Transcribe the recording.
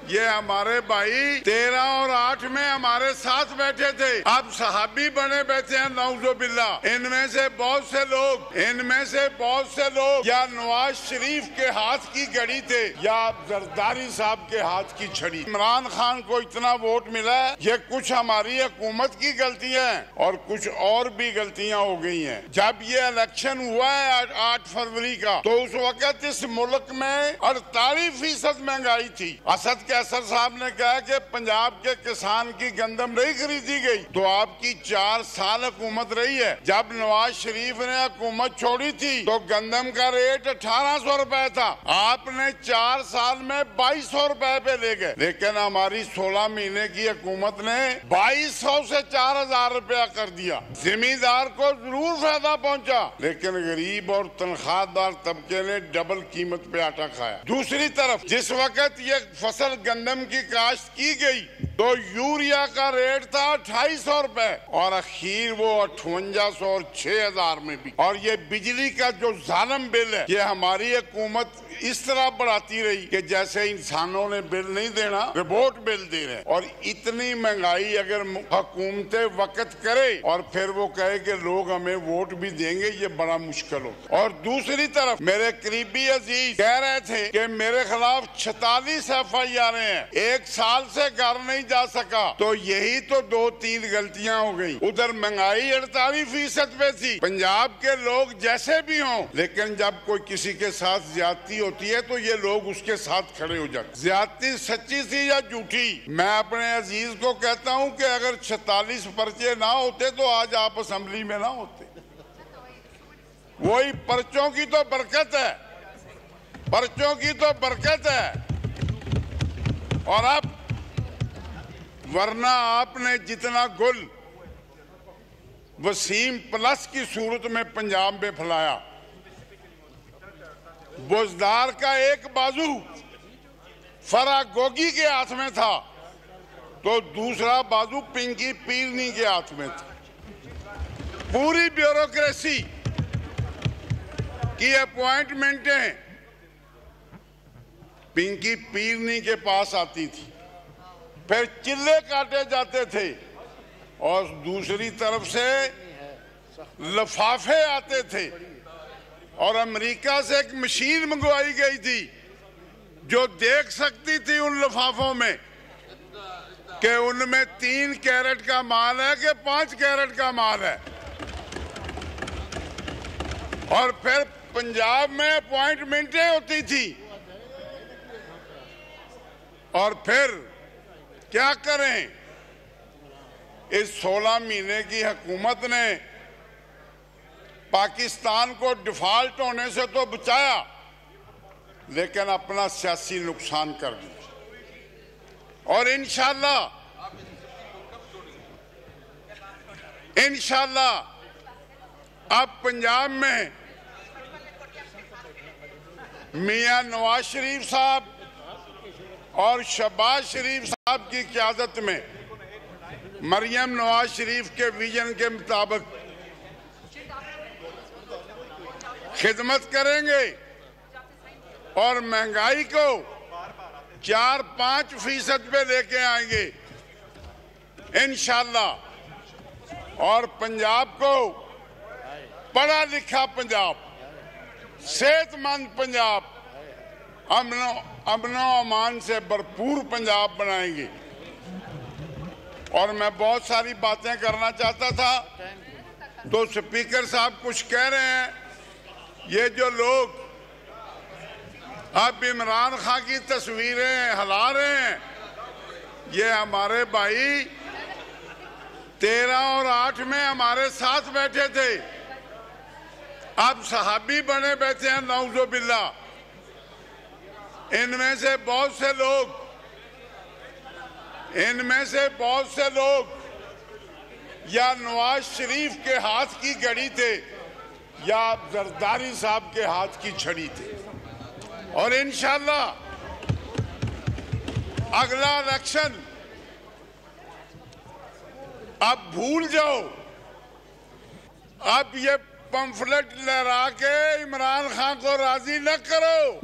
ये हमारे भाई 13 और 8 में हमारे साथ बैठे थे, अब सहाबी बने बैठे हैं नौजुबिल्ला। इनमें से बहुत से लोग या नवाज शरीफ के हाथ की घड़ी थे या जरदारी साहब के हाथ की छड़ी। इमरान खान को इतना वोट मिला है, ये कुछ हमारी हुकूमत की गलतियां हैं और कुछ और भी गलतियां हो गई हैं। जब ये इलेक्शन हुआ है 8 फरवरी का, तो उस वक्त इस मुल्क में 48% महंगाई थी। असद कैसर साहब ने कहा कि पंजाब के किसान की गंदम नहीं खरीदी गई, तो आपकी 4 साल हुकूमत रही है। जब नवाज शरीफ ने हुकूमत छोड़ी थी तो गंदम का रेट 1800 रुपए था, आपने 4 साल में 2200 रुपए पे ले गए। लेकिन हमारी 16 महीने की हुकूमत ने 2200 से 4000 रुपया कर दिया। जिम्मेदार को जरूर फायदा पहुंचा, लेकिन गरीब और तनख्वाहदार तबके ने डबल कीमत पे आटा खाया। दूसरी तरफ जिस वक्त ये फसल गंदम की काश्त की गई तो यूरिया का रेट था 2800 रुपए और अखीर वो 5800 और 6000 में भी। और ये बिजली का जो जालिम बिल है, ये हमारी हुकूमत इस तरह बढ़ाती रही कि जैसे इंसानों ने बिल नहीं देना, रिपोर्ट बिल दे रहे हैं। और इतनी महंगाई अगर हुकूमतें वक्त करे और फिर वो कहे कि लोग हमें वोट भी देंगे, ये बड़ा मुश्किल हो। और दूसरी तरफ मेरे करीबी अजीज कह रहे थे कि मेरे खिलाफ 46 FIR हैं, 1 साल से घर नहीं जा सका। तो यही तो 2-3 गलतियां हो गई। उधर महंगाई 48% पे थी। पंजाब के लोग जैसे भी हों, लेकिन जब कोई किसी के साथ ज्यादती होती है तो ये लोग उसके साथ खड़े हो जाते। ज्यादती सच्ची थी या झूठी, मैं अपने अजीज को कहता हूं कि अगर 46 पर्चे ना होते तो आज आप असेंबली में ना होते। वही पर्चों की तो बरकत है, पर्चों की तो बरकत है। और अब वरना आपने जितना गुल वसीम प्लस की सूरत में पंजाब में फैलाया, बुजदार का एक बाजू फराह गोगी के हाथ में था तो दूसरा बाजू पिंकी पीरनी के हाथ में था। पूरी ब्यूरोक्रेसी की अपॉइंटमेंटें पिंकी पीरनी के पास आती थी, फिर चिल्ले काटे जाते थे और दूसरी तरफ से लफाफे आते थे। और अमेरिका से एक मशीन मंगवाई गई थी जो देख सकती थी उन लफाफों में कि उनमें 3 कैरेट का माल है कि 5 कैरेट का माल है। और फिर पंजाब में अपॉइंटमेंटें होती थी। और फिर क्या करें, इस 16 महीने की हुकूमत ने पाकिस्तान को डिफॉल्ट होने से तो बचाया, लेकिन अपना सियासी नुकसान कर दिया। और इंशाल्लाह अब पंजाब में मियां नवाज शरीफ साहब और शहबाज शरीफ साहब की क़यादत में मरियम नवाज शरीफ के विजन के मुताबिक खिदमत करेंगे और महंगाई को 4-5% पे लेके आएंगे इंशाल्लाह। और पंजाब को पढ़ा लिखा पंजाब, सेहतमंद पंजाब, अमनो अमान से भरपूर पंजाब बनाएंगे। और मैं बहुत सारी बातें करना चाहता था तो स्पीकर साहब कुछ कह रहे हैं। ये जो लोग अब इमरान खान की तस्वीरें हिला रहे हैं, ये हमारे भाई 13 और 8 में हमारे साथ बैठे थे, अब सहाबी बने बैठे हैं नौजुबिल्ला। इनमें से बहुत से लोग या नवाज शरीफ के हाथ की घड़ी थे या जरदारी साहब के हाथ की छड़ी थे। और इंशाल्लाह अगला इलेक्शन अब भूल जाओ, अब ये पंफलेट लहरा के इमरान खान को राजी न करो।